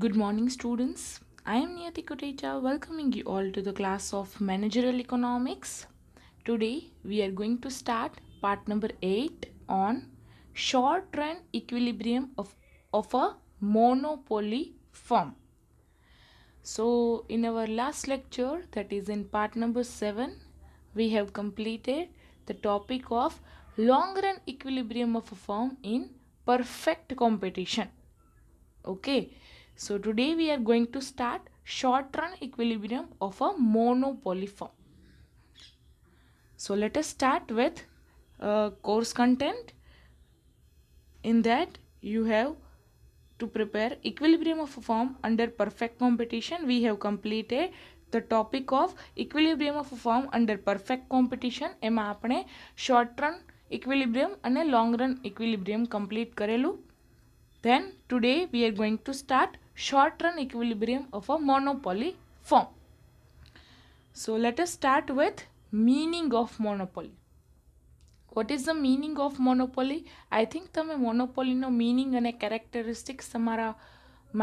Good morning, students. I am Niyati Kotecha, welcoming you all to the class of Managerial Economics. Today, we are going to start part number 8 on short run equilibrium of a monopoly firm. So, in our last lecture, that is in part number 7, we have completed the topic of long run equilibrium of a firm in perfect competition. Okay, so today we are going to start short run equilibrium of a monopoly firm. So let us start with course content. In that you have to prepare equilibrium of a firm under perfect competition. We have completed the topic of equilibrium of a firm under perfect competition. એમાં આપણે short run equilibrium અને long run equilibrium complete કરેલું. Then today we are going to start short run equilibrium of a monopoly firm. So let us start with meaning of monopoly. What is the meaning of monopoly? I think તમે monopoly નો meaning અને characteristics તમારા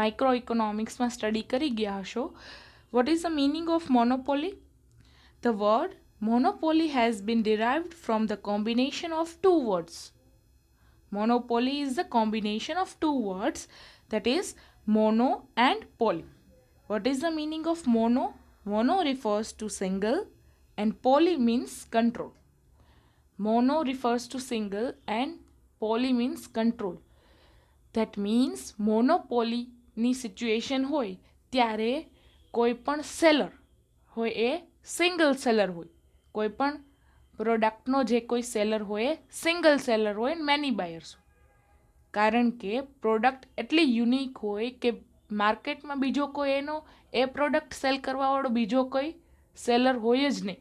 microeconomics માં study કરી ગયા હશો. What is the meaning of monopoly? The word monopoly has been derived from the combination of two words. Monopoly is the combination of two words, that is mono and poly. What is the meaning of mono? Mono refers to single and poly means control. Mono refers to single and poly means control. That means monopoly ની situation હોય ત્યારે કોઈ પણ seller હોય એ single seller હોય. કોઈ પણ પ્રોડક્ટનો જે કોઈ સેલર હોય એ સિંગલ સેલર હોય ને મેની બાયર્સ હોય. કારણ કે પ્રોડક્ટ એટલી યુનિક હોય કે માર્કેટમાં બીજો કોઈ એનો એ પ્રોડક્ટ સેલ કરવાવાળો બીજો કોઈ સેલર હોય જ નહીં.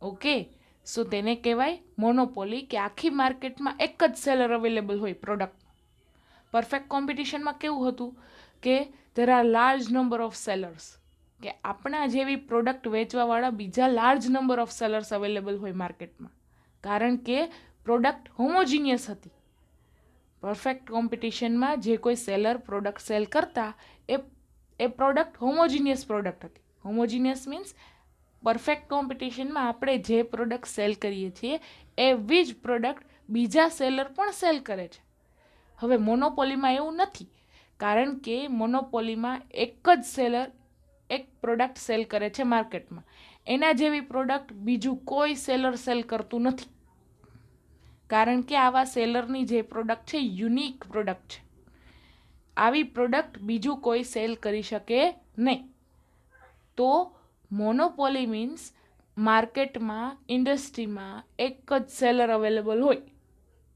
ઓકે, સો તેને કહેવાય મોનોપોલી કે આખી માર્કેટમાં એક જ સેલર અવેલેબલ હોય પ્રોડક્ટ. પરફેક્ટ કોમ્પિટિશનમાં કેવું હતું કે there are large number of sellers, કે આપણા જેવી પ્રોડક્ટ વેચવાવાળા બીજા large number of sellers available હોય માર્કેટમાં. કારણ કે પ્રોડક્ટ હોમોજીનિયસ હતી. પરફેક્ટ કોમ્પિટિશનમાં જે કોઈ સેલર પ્રોડક્ટ સેલ કરતા એ પ્રોડક્ટ હોમોજીનિયસ પ્રોડક્ટ હતી. હોમોજીનિયસ મીન્સ પરફેક્ટ કોમ્પિટિશનમાં આપણે જે પ્રોડક્ટ સેલ કરીએ છીએ એવી જ પ્રોડક્ટ બીજા સેલર પણ સેલ કરે છે. હવે મોનોપોલીમાં એવું નથી, કારણ કે મોનોપોલીમાં એક જ સેલર એક પ્રોડક્ટ સેલ કરે છે માર્કેટમાં. એના જેવી પ્રોડક્ટ બીજું કોઈ સેલર સેલ કરતું નથી. કારણ કે આવા સેલરની જે પ્રોડક્ટ છે યુનિક પ્રોડક્ટ છે. આવી પ્રોડક્ટ બીજું કોઈ સેલ કરી શકે નહીં. તો મોનોપોલી મીન્સ માર્કેટમાં ઇન્ડસ્ટ્રીમાં એક જ સેલર અવેલેબલ હોય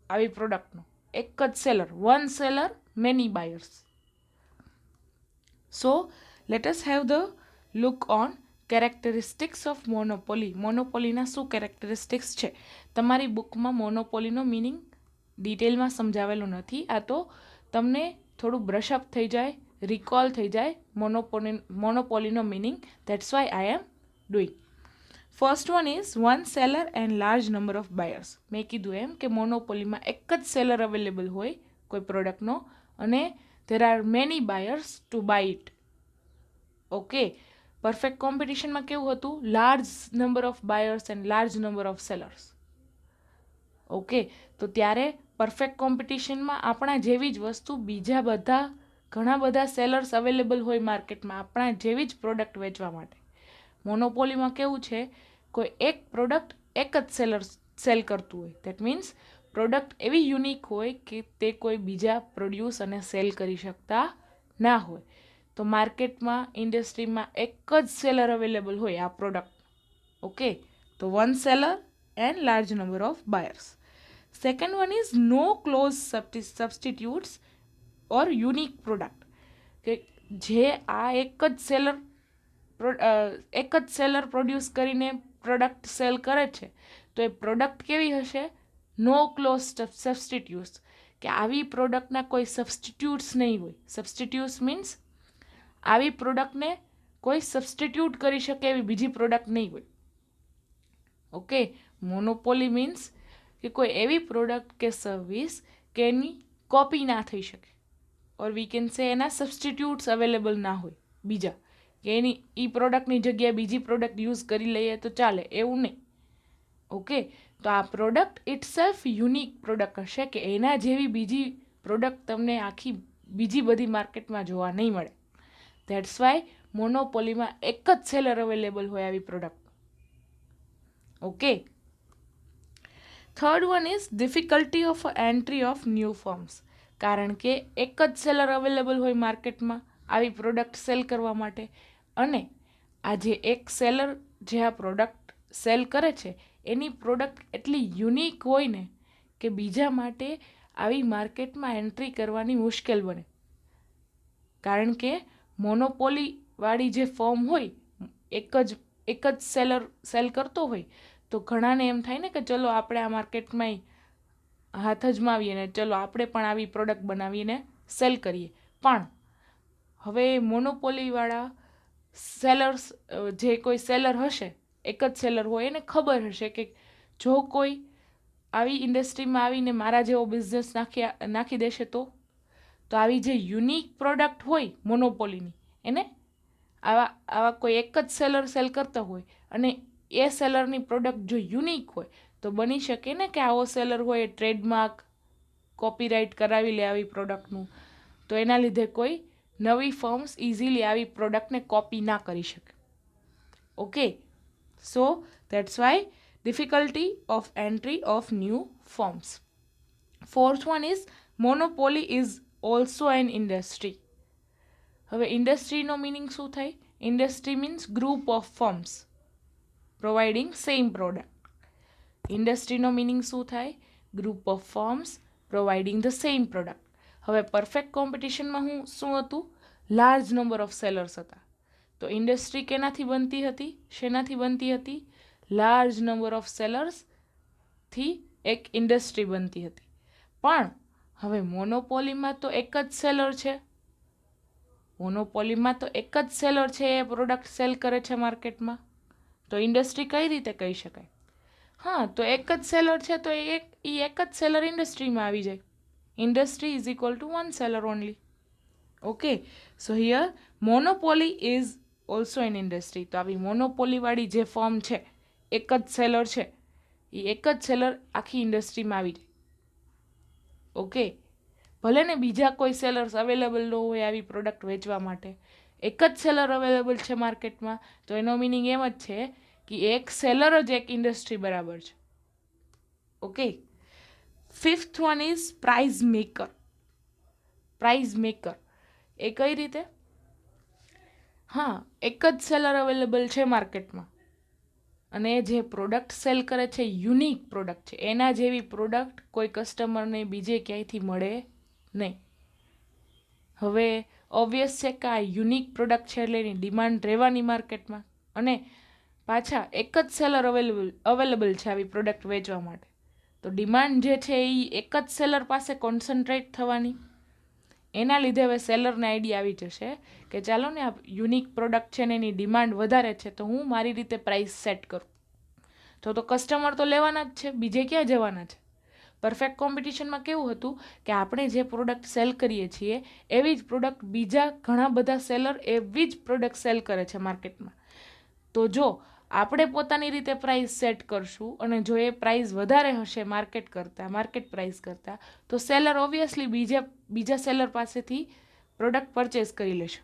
આવી પ્રોડક્ટનો. એક જ seller, one seller many buyers. So let us have the look on characteristics of monopoly. મોનોપોલીના શું કેરેક્ટરિસ્ટિક્સ છે? તમારી બુકમાં મોનોપોલીનો મિનિંગ ડિટેલમાં સમજાવેલો નથી. આ તો તમને થોડું બ્રશઅપ થઈ જાય, રિકોલ થઈ જાય મોનોપોલીનો meaning. That's why I am doing. First one is one seller and large number of buyers. મેં કીધું એમ કે મોનોપોલીમાં એક જ સેલર અવેલેબલ હોય કોઈ પ્રોડક્ટનો અને there are many buyers to buy it. Okay, perfect કોમ્પિટિશનમાં કેવું હતું? Large number of buyers and large number of sellers. Okay, તો ત્યારે પરફેક્ટ કોમ્પિટિશનમાં આપણા જેવી જ વસ્તુ બીજા બધા ઘણા બધા સેલર્સ અવેલેબલ હોય માર્કેટમાં આપણા જેવી જ પ્રોડક્ટ વેચવા માટે. મોનોપોલીમાં કેવું છે? કોઈ એક પ્રોડક્ટ એક જ સેલર સેલ કરતું હોય. દેટ મીન્સ પ્રોડક્ટ એવી યુનિક હોય કે તે કોઈ બીજા પ્રોડ્યુસ અને સેલ કરી શકતા ના હોય. તો માર્કેટમાં ઇન્ડસ્ટ્રીમાં એક જ સેલર અવેલેબલ હોય આ પ્રોડક્ટ. ઓકે, તો one seller and large number of buyers. Second one is no close substitutes or unique product. કે જે આ એક જ સેલર પ્રોડ્યુસ કરીને પ્રોડક્ટ સેલ કરે છે તો એ પ્રોડક્ટ કેવી હશે? નો ક્લોઝ સબસ્ટિટ્યુટ્સ, કે આવી પ્રોડક્ટના કોઈ સબસ્ટિટ્યુટ્સ નહીં હોય. સબસ્ટિટ્યુટ્સ મીન્સ આવી પ્રોડક્ટને કોઈ સબસ્ટિટ્યુટ કરી શકે એવી બીજી પ્રોડક્ટ નહીં હોય. ઓકે, મોનોપોલી મીન્સ કે કોઈ એવી પ્રોડક્ટ કે સર્વિસ કે એની કોપી ના થઈ શકે. ઓર વી કેન સે એના સબસ્ટિટ્યુટ્સ અવેલેબલ ના હોય બીજા, કે એની એ પ્રોડક્ટની જગ્યાએ બીજી પ્રોડક્ટ યુઝ કરી લઈએ તો ચાલે, એવું નહીં. ઓકે, તો આ product it self unique product હશે, કે એના જેવી બીજી પ્રોડક્ટ તમને આખી બીજી બધી માર્કેટમાં જોવા નહીં મળે. ધેટ્સ વાય મોનોપોલીમાં એક જ સેલર અવેલેબલ હોય આવી product. Okay, third one is difficulty of entry of new firms. કારણ કે એક જ સેલર અવેલેબલ હોય માર્કેટમાં આવી પ્રોડક્ટ સેલ કરવા માટે, અને આ જે એક સેલર જે આ પ્રોડક્ટ સેલ કરે છે એની પ્રોડક્ટ એટલી યુનિક હોય ને કે બીજા માટે આવી માર્કેટમાં એન્ટ્રી કરવાની મુશ્કેલ બને. કારણ કે મોનોપોલીવાળી જે ફર્મ હોય, એક જ સેલર સેલ કરતો હોય, તો ઘણાને એમ થાય ને કે ચલો આપણે આ માર્કેટમાં હાથ અજમાવીએ ને ચલો આપણે પણ આવી પ્રોડક્ટ બનાવીને સેલ કરીએ. પણ હવે મોનોપોલીવાળા સેલર્સ, જે કોઈ સેલર હશે, એક જ સેલર હોય, એને ખબર હશે કે જો કોઈ આવી ઇન્ડસ્ટ્રીમાં આવીને મારા જેવો બિઝનેસ નાખી દેશે તો આવી જે યુનિક પ્રોડક્ટ હોય મોનોપોલીની, એને આવા કોઈ એક જ સેલર સેલ કરતા હોય અને એ સેલરની પ્રોડક્ટ જો યુનિક હોય તો બની શકે ને કે આવો સેલર હોય એ ટ્રેડમાર્ક કોપીરાઇટ કરાવી લે આવી પ્રોડક્ટનું, તો એના લીધે કોઈ નવી ફર્મ્સ ઇઝીલી આવી પ્રોડક્ટને કોપી ના કરી શકે. Okay, so that's why difficulty of entry of new firms. Fourth one is monopoly is also an industry. હવે ઇન્ડસ્ટ્રીનો મિનિંગ શું થાય? Industry means group of firms providing same product. ઇન્ડસ્ટ્રીનો મિનિંગ શું થાય? Group of firms providing the same product. હવે perfect કોમ્પિટિશનમાં શું હતું? લાર્જ નંબર ઓફ સેલર્સ હતા. તો ઇન્ડસ્ટ્રી કેનાથી બનતી હતી? શેનાથી બનતી હતી? લાર્જ નંબર ઓફ સેલર્સથી એક ઇન્ડસ્ટ્રી બનતી હતી. પણ હવે મોનોપોલીમાં તો એક જ સેલર છે. મોનોપોલીમાં તો એક જ સેલર છે, એ પ્રોડક્ટ સેલ કરે છે માર્કેટમાં. તો ઇન્ડસ્ટ્રી કઈ રીતે કહી શકાય? હા, તો એક જ સેલર છે તો એક જ સેલર ઇન્ડસ્ટ્રીમાં આવી જાય. Industry is equal to one seller only. Okay, so here monopoly is also an industry. તો આવી મોનોપોલીવાળી જે ફર્મ છે, એક જ સેલર છે, એ એક જ સેલર આખી ઇન્ડસ્ટ્રીમાં આવી જાય. ઓકે, ભલે ને બીજા કોઈ સેલર્સ અવેલેબલ ન હોય આવી પ્રોડક્ટ વેચવા માટે, એક જ સેલર અવેલેબલ છે માર્કેટમાં, તો એનો મિનિંગ એમ જ છે કે એક સેલર જ એક ઇન્ડસ્ટ્રી બરાબર છે. Okay, fifth one is price maker. Price maker એ કઈ રીતે? હા, એક જ સેલર અવેલેબલ છે માર્કેટમાં અને જે પ્રોડક્ટ સેલ કરે છે યુનિક પ્રોડક્ટ છે, એના જેવી પ્રોડક્ટ કોઈ કસ્ટમરને બીજે ક્યાંયથી મળે નહીં. હવે ઓબ્વિયસ છે કે આ યુનિક પ્રોડક્ટ છે એટલે એની ડિમાન્ડ રહેવાની માર્કેટમાં, અને પાછા એક જ સેલર અવેલેબલ છે આવી પ્રોડક્ટ વેચવા માટે, તો ડિમાન્ડ જે છે એ એક જ સેલર પાસે કોન્સન્ટ્રેટ થવાની. એના લીધે હવે સેલરને આઈડિયા આવી જશે કે ચાલો ને આ યુનિક પ્રોડક્ટ છે ને એની ડિમાન્ડ વધારે છે, તો હું મારી રીતે પ્રાઇસ સેટ કરું. તો કસ્ટમર તો લેવાના જ છે, બીજે ક્યાં જવાના છે? પરફેક્ટ કોમ્પિટિશનમાં કેવું હતું કે આપણે જે પ્રોડક્ટ સેલ કરીએ છીએ એવી જ પ્રોડક્ટ બીજા ઘણા બધા સેલર એવી જ પ્રોડક્ટ સેલ કરે છે માર્કેટમાં. તો જો આપણે પોતાની રીતે પ્રાઇસ સેટ કરશું અને જો એ પ્રાઇસ વધારે હશે માર્કેટ પ્રાઇસ કરતાં, તો સેલર ઓબ્વિયસલી બીજા સેલર પાસેથી પ્રોડક્ટ પરચેસ કરી લેશે.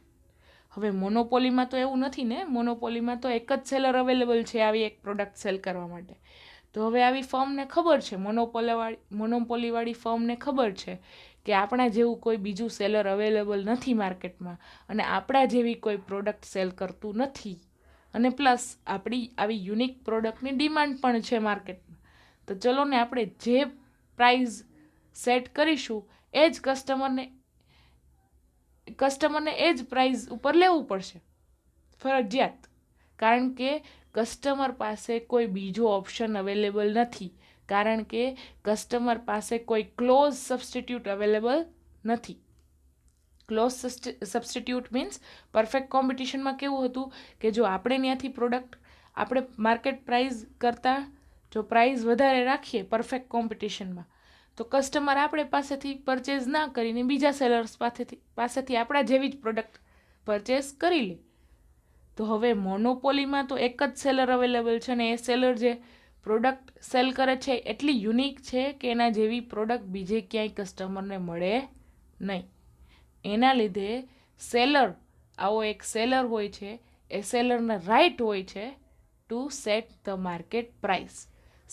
હવે મોનોપોલીમાં તો એવું નથી ને. મોનોપોલીમાં તો એક જ સેલર અવેલેબલ છે આવી એક પ્રોડક્ટ સેલ કરવા માટે. તો હવે આવી ફર્મને ખબર છે, મોનોપોલીવાળી ફર્મને ખબર છે કે આપણા જેવું કોઈ બીજું સેલર અવેલેબલ નથી માર્કેટમાં અને આપણા જેવી કોઈ પ્રોડક્ટ સેલ કરતું નથી, અને પ્લસ આપણી આવી યુનિક પ્રોડક્ટની ડિમાન્ડ પણ છે માર્કેટમાં. તો ચલો ને આપણે જે પ્રાઇસ સેટ કરીશું એ જ કસ્ટમરને એ જ પ્રાઇસ ઉપર લેવું પડશે ફરજિયાત, કારણ કે કસ્ટમર પાસે કોઈ બીજો ઓપ્શન અવેલેબલ નથી, કારણ કે કસ્ટમર પાસે કોઈ ક્લોઝ સબસ્ટિટ્યૂટ અવેલેબલ નથી. ક્લોઝ સબસ્ટિટ્યૂટ મીન્સ પરફેક્ટ કોમ્પિટિશનમાં કેવું હતું કે જો આપણે ત્યાંથી પ્રોડક્ટ આપણે માર્કેટ પ્રાઇસ કરતાં જો પ્રાઇસ વધારે રાખીએ પરફેક્ટ કોમ્પિટિશનમાં, તો કસ્ટમર આપણે પાસેથી પરચેઝ ના કરીને બીજા સેલર્સ પાસેથી આપણા જેવી જ પ્રોડક્ટ પરચેઝ કરી લે. તો હવે મોનોપોલીમાં તો એક જ સેલર અવેલેબલ છે ને એ સેલર જે પ્રોડક્ટ સેલ કરે છે એટલી યુનિક છે કે એના જેવી પ્રોડક્ટ બીજે ક્યાંય કસ્ટમરને મળે નહીં. એના લીધે સેલર, આવો એક સેલર હોય છે, એ સેલરને રાઇટ હોય છે to set the market price.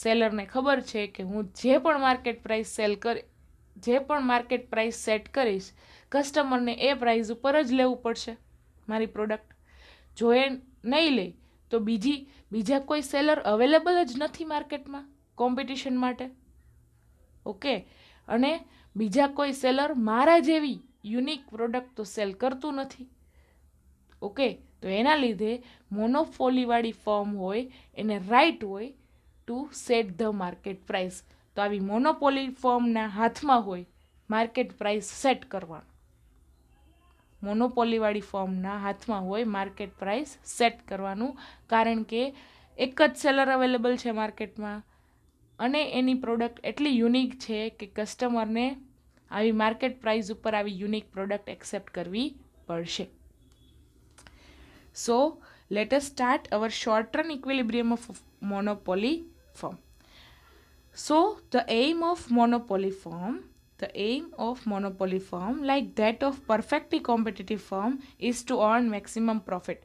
સેલરને ખબર છે કે હું જે પણ માર્કેટ પ્રાઇસ સેટ કરીશ, કસ્ટમરને એ પ્રાઇસ ઉપર જ લેવું પડશે મારી પ્રોડક્ટ. જો એ નહીં લે તો બીજા કોઈ સેલર અવેલેબલ જ નથી માર્કેટમાં કોમ્પિટિશન માટે. ઓકે, અને બીજા કોઈ સેલર મારા જેવી યુનિક પ્રોડક્ટ તો સેલ કરતું નથી. ઓકે, તો એના લીધે મોનોપોલીવાળી ફર્મ હોય એને રાઇટ હોય to set the market price. તો આવી મોનોપોલી ફર્મના હાથમાં હોય માર્કેટ પ્રાઇસ સેટ કરવાનો. મોનોપોલીવાળી ફર્મના હાથમાં હોય માર્કેટ પ્રાઇસ સેટ કરવાનું, કારણ કે એક જ સેલર અવેલેબલ છે માર્કેટમાં અને એની પ્રોડક્ટ એટલી યુનિક છે કે કસ્ટમરને આવી માર્કેટ પ્રાઇસ ઉપર આવી યુનિક પ્રોડક્ટ એક્સેપ્ટ કરવી પડશે. સો let us start our short run equilibrium of monopoly firm. So the aim of monopoly firm like that of perfectly competitive firm is to earn maximum profit.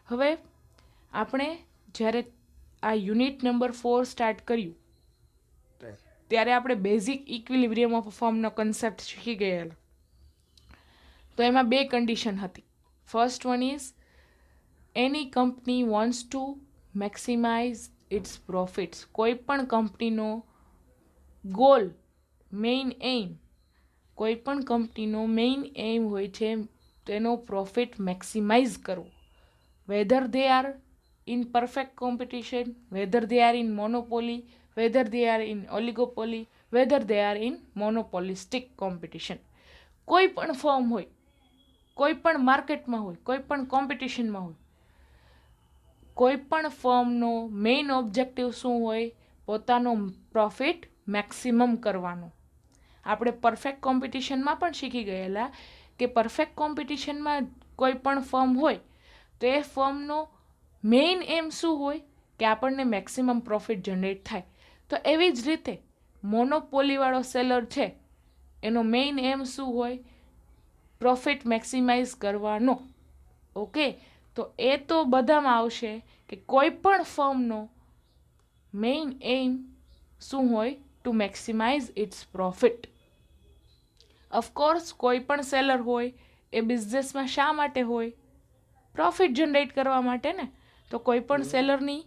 હવે આપણે જ્યારે આ unit number 4 start કર્યું ત્યારે આપણે basic equilibrium of ફર્મનો concept શીખી ગયેલા. તો એમાં બે કન્ડિશન હતી. First one is any company wants to maximise its profits. કોઈ પણ કંપનીનો ગોલ, મેઇન એઇમ, કોઈ પણ કંપનીનો મેઇન એઇમ હોય છે તેનો પ્રોફિટ મેક્સિમાઇઝ કરવો. Weather they are in perfect competition, weather they are in monopoly, whether they are in oligopoly, whether they are in monopolistic competition. કોઈ પણ ફર્મ હોય, કોઈ પણ માર્કેટમાં હોય, કોઈ પણ કોમ્પિટિશનમાં હોય, કોઈ પણ ફર્મનો મેઇન ઓબ્જેક્ટિવ શું હોય? પોતાનો પ્રોફિટ મેક્સિમમ કરવાનો. આપણે પરફેક્ટ કોમ્પિટિશનમાં પણ શીખી ગયેલા કે પરફેક્ટ કોમ્પિટિશનમાં કોઈ પણ ફર્મ હોય તો એ ફર્મનો મેઇન એમ શું હોય કે આપણને મેક્સિમમ પ્રોફિટ જનરેટ થાય. તો એવી જ રીતે મોનોપોલીવાળો સેલર છે એનો મેઇન એમ શું હોય? પ્રોફિટ મેક્સિમાઇઝ કરવાનો. ઓકે, તો એ તો બધામાં આવશે કે કોઈ પણ ફર્મનો મેઇન એમ શું હોય? To maximise its profit. Of course કોઈ પણ સેલર હોય એ બિઝનેસમાં શા માટે હોય? પ્રોફિટ જનરેટ કરવા માટે ને. તો કોઈ પણ સેલરની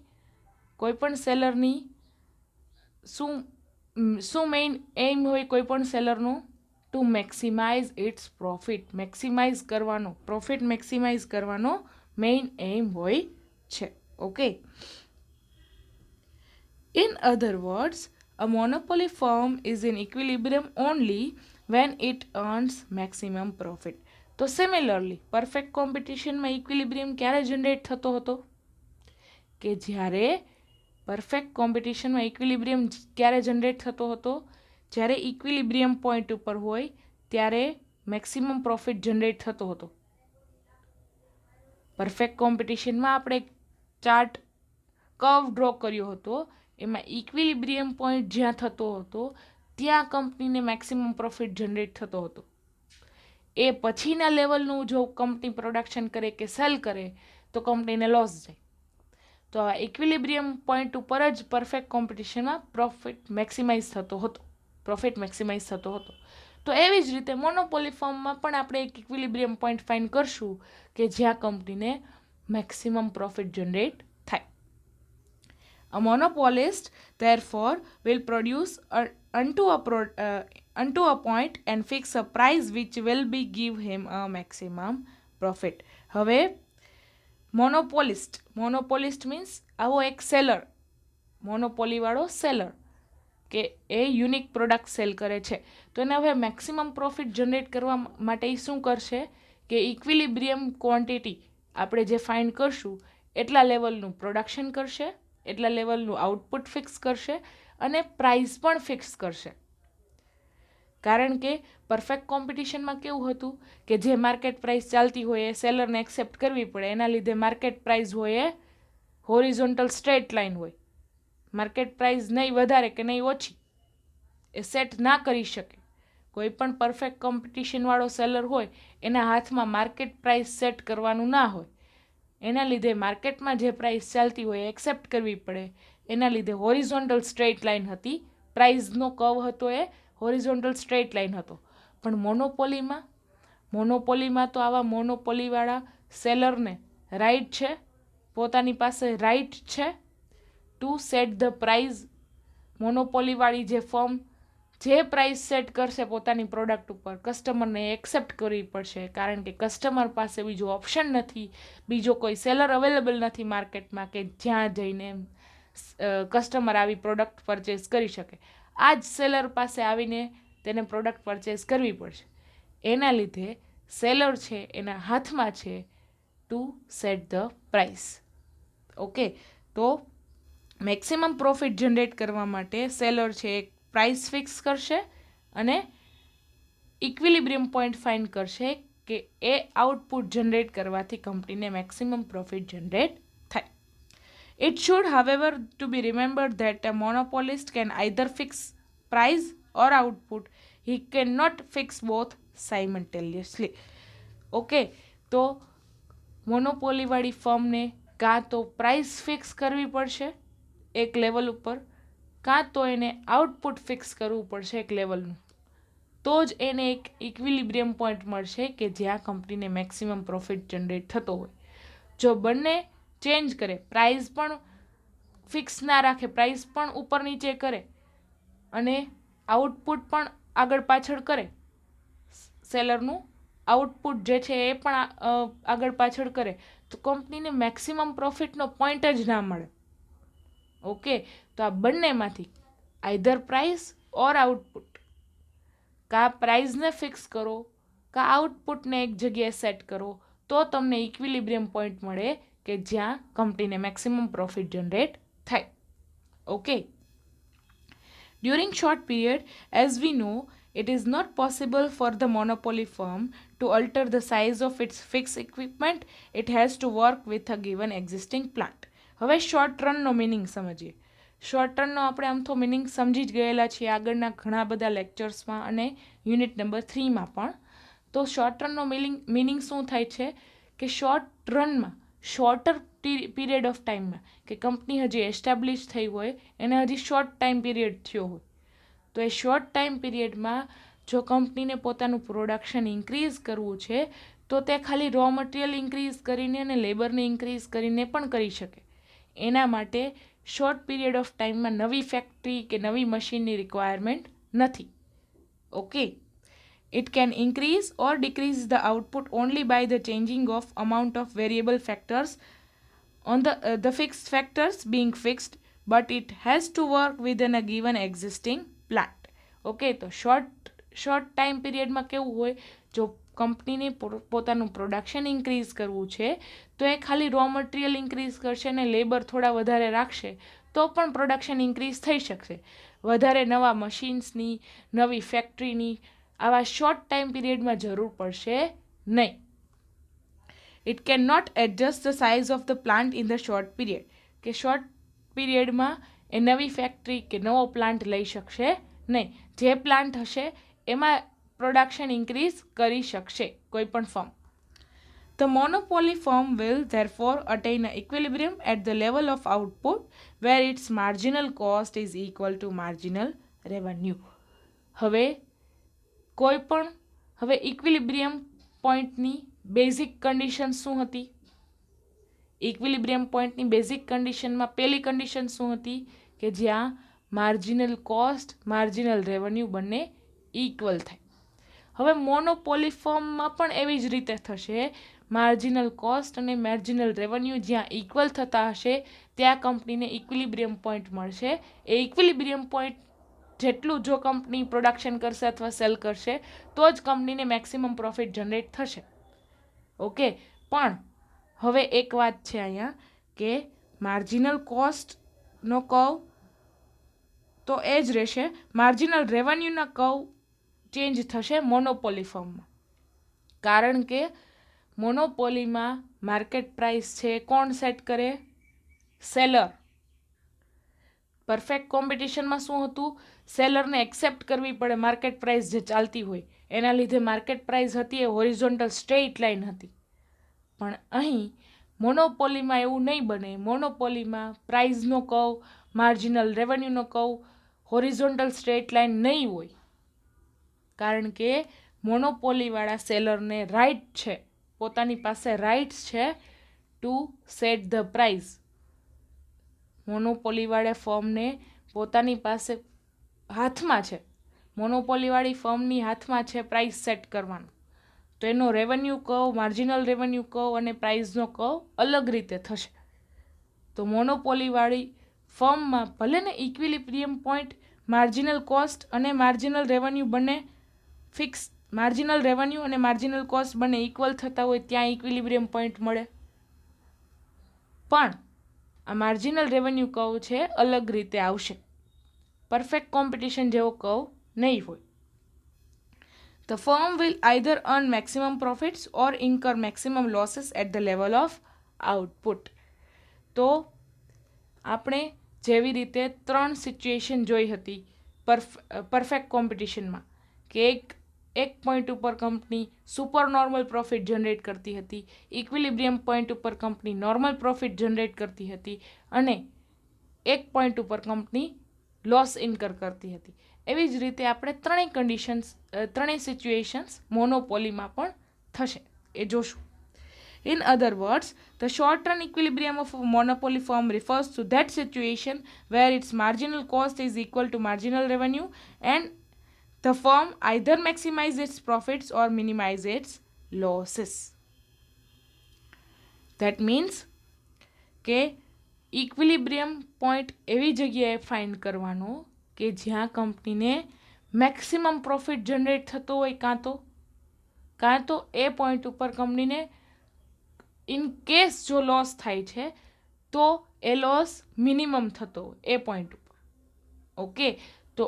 શું મેઇન એમ હોય કોઈ પણ સેલરનો? To maximise its profit. Maximise કરવાનો, પ્રોફિટ મેક્સિમાઇઝ કરવાનો મેઇન એમ હોય છે. Okay, in other words, a monopoly firm is in equilibrium only when it earns maximum profit. તો સિમિલરલી પરફેક્ટ કોમ્પિટિશનમાં ઇક્વિલિબ્રિયમ ક્યારે જનરેટ થતો હતો? કે જ્યારે પરફેક્ટ કોમ્પિટિશનમાં ઇક્વિલિબ્રિયમ ક્યારે જનરેટ થતો હતો? જ્યારે ઇક્વિલિબ્રિયમ પોઈન્ટ ઉપર હોય ત્યારે મેક્સિમમ પ્રોફિટ જનરેટ થતો હતો. પરફેક્ટ કોમ્પિટિશનમાં આપણે ચાર્ટ કર્વ ડ્રો કર્યો હતો, એમાં ઇક્વિલિબ્રિયમ પોઈન્ટ જ્યાં થતો હતો ત્યાં કંપનીને મેક્સિમમ પ્રોફિટ જનરેટ થતો હતો. એ પછીના લેવલનું જો કંપની પ્રોડક્શન કરે કે સેલ કરે તો કંપનીને લોસ જાય. તો આ ઇક્વિલિબ્રિયમ પોઈન્ટ ઉપર જ પરફેક્ટ કોમ્પિટિશનમાં પ્રોફિટ મેક્સિમાઇઝ થતો હતો. તો એવી જ રીતે મોનોપોલી ફર્મમાં પણ આપણે એક ઇક્વિલિબ્રિયમ પોઈન્ટ ફાઇન્ડ કરશું કે જ્યાં કંપનીને મેક્સિમમ પ્રોફિટ જનરેટ થાય. A monopolist therefore will produce unto a point and fix a price which will be give him a maximum profit. હવે મોનોપોલિસ્ટ મીન્સ આવો એક સેલર, મોનોપોલીવાળો સેલર કે એ યુનિક પ્રોડક્ટ સેલ કરે છે. તો એને હવે મેક્સિમમ પ્રોફિટ જનરેટ કરવા માટે એ શું કરશે કે ઇક્વિલિબ્રિયમ ક્વોન્ટિટી આપણે જે ફાઇન્ડ કરશું એટલા લેવલનું પ્રોડક્શન કરશે, એટલા લેવલનું આઉટપુટ ફિક્સ કરશે અને પ્રાઇસ પણ ફિક્સ કરશે. કારણ કે પરફેક્ટ કોમ્પિટિશનમાં કેવું હતું કે જે માર્કેટ પ્રાઇસ ચાલતી હોય એ સેલરને એક્સેપ્ટ કરવી પડે. એના લીધે માર્કેટ પ્રાઇસ હોય એ હોરિઝોન્ટલ સ્ટ્રેટ લાઇન હોય. માર્કેટ પ્રાઇસ નહીં વધારે કે નહીં ઓછી એ સેટ ના કરી શકે. કોઈ પણ પરફેક્ટ કોમ્પિટિશનવાળો સેલર હોય એના હાથમાં માર્કેટ પ્રાઇસ સેટ કરવાનું ના હોય. એના લીધે માર્કેટમાં જે પ્રાઇસ ચાલતી હોય એ એક્સેપ્ટ કરવી પડે. એના લીધે હોરિઝોન્ટલ સ્ટ્રેટ લાઇન હતી. પ્રાઇસનો કર્વ હતો એ હોરિઝોન્ટલ સ્ટ્રેટ લાઇન હતો. પણ મોનોપોલીમાં તો આવા મોનોપોલીવાળા સેલરને રાઇટ છે, પોતાની પાસે રાઇટ છે ટુ સેટ ધ પ્રાઇઝ. મોનોપોલીવાળી જે ફર્મ જે પ્રાઇસ સેટ કરશે પોતાની પ્રોડક્ટ ઉપર, કસ્ટમરને એક્સેપ્ટ કરવી પડશે. કારણ કે કસ્ટમર પાસે બીજો ઓપ્શન નથી, બીજો કોઈ સેલર અવેલેબલ નથી માર્કેટમાં કે જ્યાં જઈને કસ્ટમર આવી પ્રોડક્ટ પરચેસ કરી શકે. આ જ સેલર પાસે આવીને તેને પ્રોડક્ટ પરચેસ કરવી પડશે. એના લીધે સેલર છે એના હાથમાં છે to set the price. Okay, તો મેક્સિમમ પ્રોફિટ જનરેટ કરવા માટે સેલર છે એક પ્રાઇસ ફિક્સ કરશે અને ઇક્વિલિબ્રિયમ પોઈન્ટ ફાઇન્ડ કરશે કે એ આઉટપુટ જનરેટ કરવાથી કંપનીને મેક્સિમમ પ્રોફિટ જનરેટ થાય. It should, however, to be remembered that a monopolist can either fix price or output. He cannot fix both simultaneously. Okay, તો મોનોપોલીવાળી ફર્મને કાં તો પ્રાઇસ ફિક્સ કરવી પડશે એક લેવલ ઉપર, કાં તો એને આઉટપુટ ફિક્સ કરવું પડશે એક લેવલનું. તો જ એને એક ઇક્વિલિબ્રિયમ પોઈન્ટ મળશે કે જ્યાં કંપનીને મેક્સિમમ પ્રોફિટ જનરેટ થતો હોય. જો બંને ચેન્જ કરે, પ્રાઇસ પણ ફિક્સ ના રાખે, પ્રાઇસ પણ ઉપર નીચે કરે અને આઉટપુટ પણ આગળ પાછળ કરે, સેલરનું આઉટપુટ જે છે એ પણ આગળ પાછળ કરે, તો કંપનીને મેક્સિમમ પ્રોફિટનો પોઈન્ટ જ ના મળે. ઓકે, તો આ બંનેમાંથી આઈધર પ્રાઇસ ઓર આઉટપુટ, કાં પ્રાઇઝને ફિક્સ કરો કાં આઉટપુટને એક જગ્યાએ સેટ કરો, તો તમને ઇક્વિલિબ્રિયમ પોઈન્ટ મળે કે જ્યાં કંપનીને મેક્સિમમ પ્રોફિટ જનરેટ થાય. Okay, during short period, as we know, it is not possible for the monopoly firm to alter the size of its fixed equipment. It has to work with a given existing plant. હવે short રનનો meaning સમજીએ. Short રનનો આપણે આમ તો meaning સમજી જ ગયેલા છીએ આગળના ઘણા બધા લેક્ચર્સમાં અને યુનિટ નંબર 3માં પણ. તો શોર્ટ રનનો મિનિંગ શું થાય છે કે શોર્ટ રનમાં, શોર્ટર પીરિયડ ઓફ ટાઈમમાં, કે કંપની હજી એસ્ટાબ્લિશ થઈ હોય એને હજી શોર્ટ ટાઈમ પીરિયડ થયો હોય, તો એ શોર્ટ ટાઈમ પીરિયડમાં જો કંપનીને પોતાનું પ્રોડક્શન ઇન્ક્રીઝ કરવું છે તો તે ખાલી રો મટીરિયલ ઇન્ક્રીઝ કરીને અને લેબરને ઇન્ક્રીઝ કરીને પણ કરી શકે. એના માટે શોર્ટ પીરિયડ ઓફ ટાઈમમાં નવી ફેક્ટરી કે નવી મશીનની રિક્વાયરમેન્ટ નથી. Okay, it can increase or decrease the output only by the changing of amount of variable factors on the fixed factors being fixed, but it has to work within a given existing plant. Okay, તો short time પીરિયડમાં કેવું હોય, જો કંપનીને પોતાનું production increase કરવું છે તો એ ખાલી રો મટીરિયલ ઇન્ક્રીઝ કરશે અને લેબર થોડા વધારે રાખશે તો પણ પ્રોડક્શન ઇન્ક્રીઝ થઈ શકશે. વધારે નવા મશીન્સની, નવી ફેક્ટરીની આવા શોર્ટ ટાઈમ પીરિયડમાં જરૂર પડશે નહીં. It can not adjust the size of the plant in the short period, કે શોર્ટ પીરિયડમાં એ નવી ફેક્ટરી કે નવો પ્લાન્ટ લઈ શકશે નહીં. જે પ્લાન્ટ હશે એમાં પ્રોડક્શન ઇન્ક્રીઝ કરી શકશે કોઈ પણ firm. The monopoly firm will therefore attain an equilibrium at the level of output where its marginal cost is equal to marginal revenue. હવે ઇક્વિલિબ્રિયમ પોઈન્ટની બેઝિક કન્ડિશન શું હતી? ઇક્વિલિબ્રિયમ પોઈન્ટની બેઝિક કન્ડિશનમાં પહેલી કન્ડિશન શું હતી કે જ્યાં માર્જિનલ કોસ્ટ, માર્જિનલ રેવન્યુ બંને ઇક્વલ થાય. હવે મોનોપોલી ફર્મમાં પણ એવી જ રીતે થશે. માર્જિનલ કોસ્ટ અને માર્જિનલ રેવન્યુ જ્યાં ઇક્વલ થતા હશે ત્યાં કંપનીને ઇક્વિલિબ્રિયમ પોઈન્ટ મળશે. એ ઇક્વિલિબ્રિયમ પોઈન્ટ જેટલું જો કંપની પ્રોડક્શન કરશે અથવા સેલ કરશે તો જ કંપનીને મેક્સિમમ પ્રોફિટ જનરેટ થશે. ઓકે, પણ હવે એક વાત છે અહીંયા કે માર્જિનલ કોસ્ટનો કર્વ તો એ જ રહેશે, માર્જિનલ રેવન્યુના કર્વ ચેન્જ થશે મોનોપોલી ફોર્મમાં. કારણ કે મોનોપોલીમાં માર્કેટ પ્રાઇસ છે કોણ સેટ કરે? સેલર. પરફેક્ટ કોમ્પિટિશનમાં શું હતું? સેલરને એક્સેપ્ટ કરવી પડે માર્કેટ પ્રાઇસ જે ચાલતી હોય. એના લીધે માર્કેટ પ્રાઇસ હતી એ હોરિઝોન્ટલ સ્ટ્રેઇટ લાઇન હતી. પણ અહીં મોનોપોલીમાં એવું નહીં બને. મોનોપોલીમાં પ્રાઇઝનો કર્વ, માર્જિનલ રેવન્યુનો કર્વ હોરિઝોન્ટલ સ્ટ્રેટ લાઇન નહીં હોય. કારણ કે મોનોપોલીવાળા સેલરને રાઇટ છે, પોતાની પાસે રાઇટ્સ છે ટુ સેટ ધ પ્રાઇસ. મોનોપોલીવાળા ફર્મને પોતાની પાસે હાથમાં છે, મોનોપોલીવાળી ફર્મની હાથમાં છે પ્રાઇસ સેટ કરવાનો. તો એનો revenue curve, marginal revenue curve અને પ્રાઇઝનો કર્વ અલગ રીતે થશે. તો મોનોપોલીવાળી ફર્મમાં ભલે ને ઇક્વિલિબ્રિયમ પોઈન્ટ, માર્જિનલ કોસ્ટ અને માર્જિનલ રેવન્યુ બંને ફિક્સ, માર્જિનલ રેવન્યુ અને માર્જિનલ કોસ્ટ બંને ઇક્વલ થતા હોય ત્યાં ઇક્વિલિબ્રિયમ પોઈન્ટ મળે. પણ આ માર્જિનલ રેવન્યુ કર્વ છે અલગ રીતે આવશે. પરફેક્ટ કોમ્પિટિશન જેવો કર્વ નહીં હોય. The firm will either earn maximum profits or incur maximum losses at the level of output. તો આપણે જેવી રીતે 3 સિચ્યુએશન જોઈ હતી પરફેક્ટ કોમ્પિટિશનમાં, કે એક પોઈન્ટ ઉપર company super normal profit generate કરતી હતી, ઇક્વિલિબ્રિયમ પોઈન્ટ ઉપર કંપની નોર્મલ પ્રોફિટ જનરેટ કરતી હતી અને એક પોઈન્ટ ઉપર કંપની લોસ ઇન્કર કરતી હતી. એવી જ રીતે આપણે ત્રણેય સિચ્યુએશન્સ મોનોપોલીમાં પણ થશે એ જોશું. In other words, the short-run equilibrium of a monopoly firm refers to that situation where its marginal cost is equal to marginal revenue and the firm either maximizes its profits or minimizes its losses. That means કે equilibrium point એવી જગ્યાએ find કરવાનો કે જ્યાં કંપનીને maximum profit generate થતો હોય, કાં તો એ પોઈન્ટ ઉપર કંપનીને ઇન કેસ જો લોસ થાય છે તો એ લોસ મિનિમમ થતો હોય એ પોઈન્ટ ઉપર. ઓકે, તો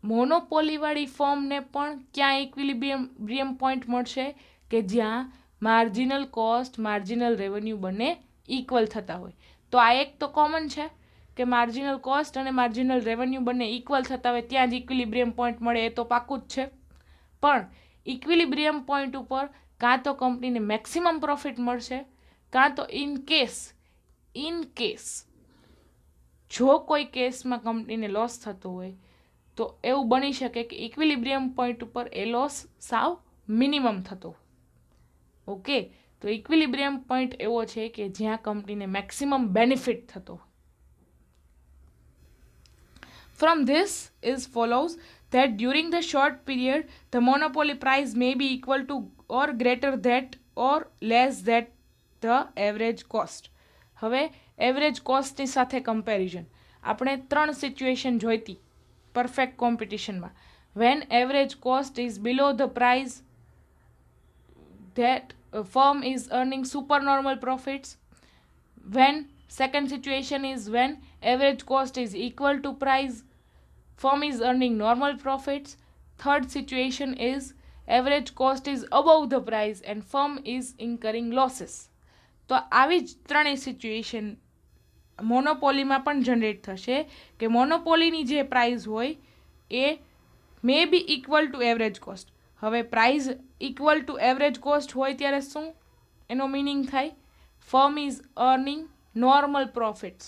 મોનોપોલીવાળી ફર્મને પણ ક્યાં ઇક્વિલિબ્રિયમ પોઈન્ટ મળશે? કે જ્યાં માર્જિનલ કોસ્ટ, માર્જિનલ રેવન્યુ બંને ઇક્વલ થતા હોય. તો આ એક તો કોમન છે કે માર્જિનલ કોસ્ટ અને માર્જિનલ રેવન્યુ બંને ઇક્વલ થતા હોય ત્યાં જ ઇક્વિલિબ્રિયમ પોઈન્ટ મળે, એ તો પાકું જ છે. પણ ઇક્વિલિબ્રિયમ પોઈન્ટ ઉપર કાં તો કંપનીને મેક્સિમમ પ્રોફિટ મળશે, કાં તો ઇન કેસ જો કોઈ કેસમાં કંપનીને લોસ થતો હોય તો એવું બની શકે કે ઇક્વિલિબ્રિયમ પોઈન્ટ ઉપર એ લોસ સાવ મિનિમમ થતો. ઓકે, તો ઇક્વિલિબ્રિયમ પોઈન્ટ એવો છે કે જ્યાં કંપનીને મેક્સિમમ બેનિફિટ થતો. From this is follows that during the short period the monopoly price may be equal to or greater that or less that the average cost. હવે average કોસ્ટની સાથે કમ્પેરિઝન આપણે 3 સિચ્યુએશન જોઈતી પરફેક્ટ કોમ્પિટિશનમાં. When average cost is below the price that firm is earning supernormal profits. When second situation is when average cost is equal to price, firm is earning normal profits. Third situation is average cost is above the price and firm is incurring losses. તો આવી જ ત્રણેય situation મોનોપોલીમાં પણ generate થશે કે મોનોપોલીની જે price હોય એ may be equal to average cost. હવે price equal to average cost હોય ત્યારે શું એનો મિનિંગ થાય? Firm is earning normal profits.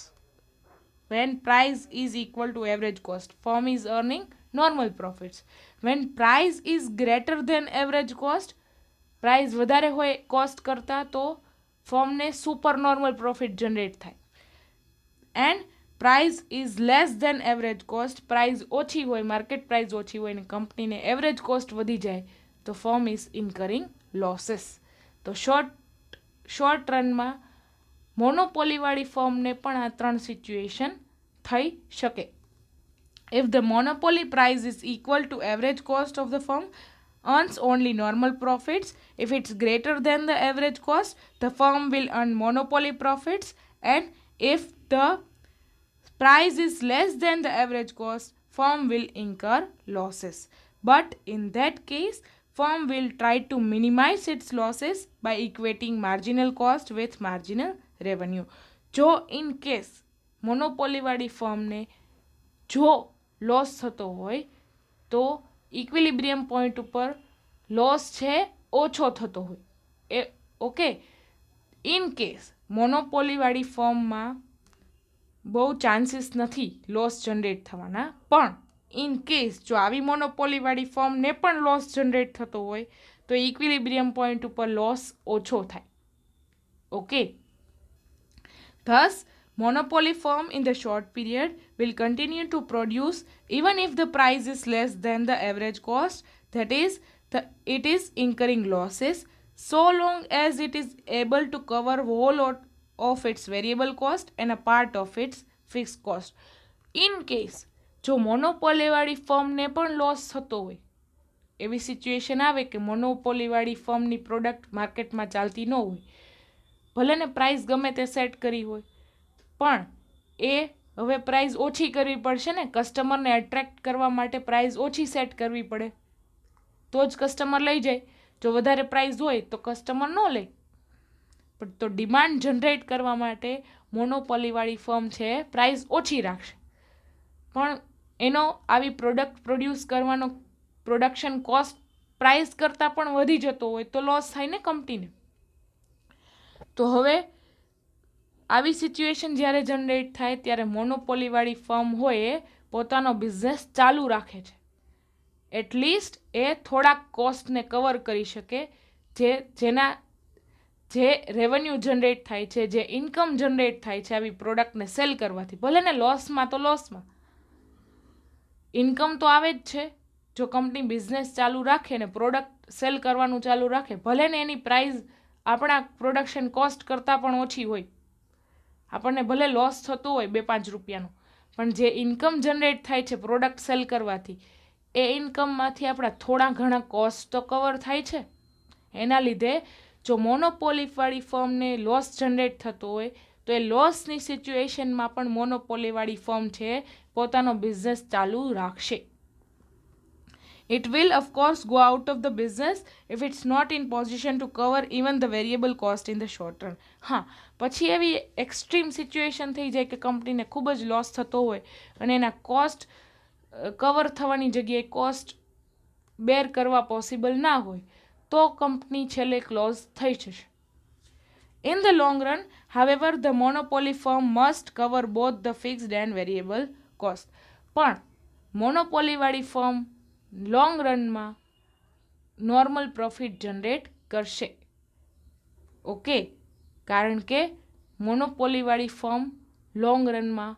When price is equal to average cost, firm is earning normal profits. When price is greater than average cost, price વધારે હોય cost કરતાં તો ફર્મને સુપર નોર્મલ પ્રોફિટ જનરેટ થાય. And price is less than average cost, price ઓછી હોય, market price ઓછી હોય ને કંપનીને એવરેજ કોસ્ટ વધી જાય તો ફર્મ ઇઝ ઇન્કરિંગ લોસીસ. તો શોર્ટ રનમાં મોનોપોલીવાળી ફર્મને પણ આ 3 સિચ્યુએશન થઈ શકે. If the monopoly price is equal to average cost of the firm, earns only normal profits. If it's greater than the average cost, the firm will earn monopoly profits. And if the price is less than the average cost, firm will incur losses. But in that case, firm will try to minimize its losses by equating marginal cost with marginal revenue. જો in case મોનોપોલીવાળી ફર્મને જો loss થતો હોય તો equilibrium point ઉપર loss છે ઓછો થતો હોય એ ઓકે. ઇન કેસ મોનોપોલીવાળી ફર્મમાં બહુ ચાન્સીસ નથી લોસ જનરેટ થવાના, પણ ઇન કેસ જો આવી મોનોપોલીવાળી ફર્મને પણ લોસ જનરેટ થતો હોય તો ઇક્વિલિબ્રિયમ પોઈન્ટ ઉપર લોસ ઓછો થાય. Okay. Thus, monopoly firm in the short period will continue to produce even if the price is less than the average cost, that is, it is incurring losses so long as it is able to cover whole of its variable cost and a part of its fixed cost. In case જો મોનોપોલીવાળી ફર્મને પણ loss થતો હોય, એવી situation આવે કે મોનોપોલીવાળી ફર્મની product માર્કેટમાં ચાલતી ન હોય, ભલે ને પ્રાઇસ ગમે તે સેટ કરી હોય, પણ એ હવે પ્રાઇસ ઓછી કરવી પડશે ને, કસ્ટમરને એટ્રેક્ટ કરવા માટે પ્રાઇસ ઓછી સેટ કરવી પડે તો જ કસ્ટમર લઈ જાય. જો વધારે પ્રાઇસ હોય તો કસ્ટમર ન લે. પણ તો ડિમાન્ડ જનરેટ કરવા માટે મોનોપોલીવાળી ફર્મ છે પ્રાઇસ ઓછી રાખશે, પણ એનો આવી પ્રોડક્ટ પ્રોડ્યુસ કરવાનો પ્રોડક્શન કોસ્ટ પ્રાઇસ કરતાં પણ વધી જતો હોય તો લોસ થાય ને કંપનીને. તો હવે આવી સિચ્યુએશન જ્યારે જનરેટ થાય ત્યારે મોનોપોલીવાળી ફર્મ હોય એ પોતાનો બિઝનેસ ચાલુ રાખે છે. એટલીસ્ટ એ થોડાક કોસ્ટને કવર કરી શકે, જે રેવન્યુ જનરેટ થાય છે, જે ઇન્કમ જનરેટ થાય છે આવી પ્રોડક્ટને સેલ કરવાથી. ભલે ને લોસમાં તો લોસમાં, ઇન્કમ તો આવે જ છે જો કંપની બિઝનેસ ચાલુ રાખે ને પ્રોડક્ટ સેલ કરવાનું ચાલુ રાખે. ભલે ને એની પ્રાઇસ આપણા પ્રોડક્શન કોસ્ટ કરતાં પણ ઓછી હોય, આપણને ભલે લોસ થતો હોય 2-5 રૂપિયાનો, પણ જે ઇન્કમ જનરેટ થાય છે પ્રોડક્ટ સેલ કરવાથી, એ ઇન્કમમાંથી આપણા થોડા ઘણા કોસ્ટ તો કવર થાય છે. એના લીધે જો મોનોપોલીવાળી ફર્મને લોસ જનરેટ થતો હોય તો એ લોસની સિચ્યુએશનમાં પણ મોનોપોલીવાળી ફર્મ છે પોતાનો બિઝનેસ ચાલુ રાખશે. It will of course go out of the business if it's not in position to cover even the variable cost in the short run. હા, પછી એવી એક્સ્ટ્રીમ સિચ્યુએશન થઈ જાય કે કંપનીને ખૂબ જ લોસ થતો હોય અને એના કોસ્ટ કવર થવાની જગ્યાએ કોસ્ટ બેર કરવા પોસિબલ ના હોય તો કંપની છેલ્લે ક્લોઝ થઈ જશે. In the long run, however, the monopoly firm must cover both the fixed and variable cost. પણ મોનોપોલીવાળી ફર્મ લોંગ રનમાં નોર્મલ પ્રોફિટ જનરેટ કરશે. ઓકે, કારણ કે મોનોપોલીવાળી ફર્મ લોંગ રનમાં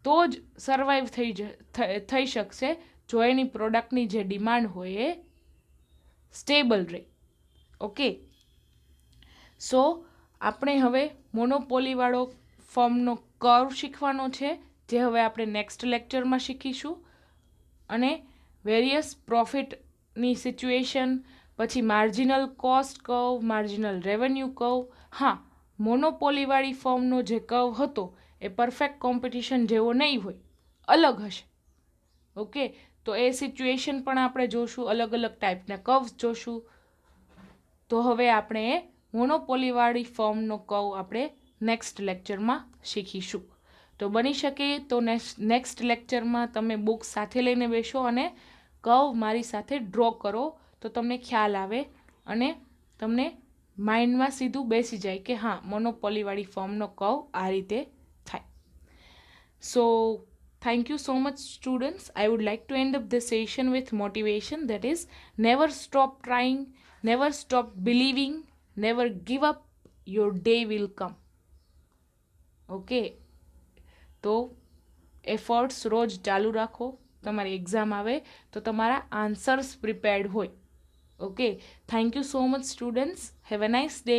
તો જ સર્વાઈવ થઈ શકશે જો એની પ્રોડક્ટની જે ડિમાન્ડ હોય એ સ્ટેબલ રહે. ઓકે, સો આપણે હવે મોનોપોલીવાળો ફર્મનો કર્વ શીખવાનો છે, જે હવે આપણે નેક્સ્ટ લેક્ચરમાં શીખીશું. અને વેરિયસ પ્રોફિટની સિચ્યુએશન, પછી marginal cost curve, marginal revenue curve. હા, મોનોપોલીવાળી ફર્મનો જે કર્વ હતો એ પરફેક્ટ કોમ્પિટિશન જેવો નહીં હોય, અલગ હશે. ઓકે, તો એ સિચ્યુએશન પણ આપણે જોશું, અલગ અલગ ટાઈપના કર્વ્સ જોશું. તો હવે આપણે મોનોપોલીવાળી ફર્મનો કર્વ આપણે નેક્સ્ટ લેક્ચરમાં શીખીશું. તો બની શકે તો નેક્સ્ટ લેક્ચરમાં તમે બુક સાથે લઈને બેસો અને કર્વ મારી સાથે ડ્રો કરો તો તમને ખ્યાલ આવે અને તમને માઇન્ડમાં સીધું બેસી જાય કે હા, મોનોપોલીવાળી ફર્મનો કર્વ આ રીતે થાય. સો thank you so much, students. I would like to end up this session with motivation, that is, never stop trying, never stop believing, never give up, your day will come. Okay, તો efforts રોજ ચાલુ રાખો. તમારી exam આવે તો તમારા answers prepared હોય. Okay, thank you so much students. Have a nice day.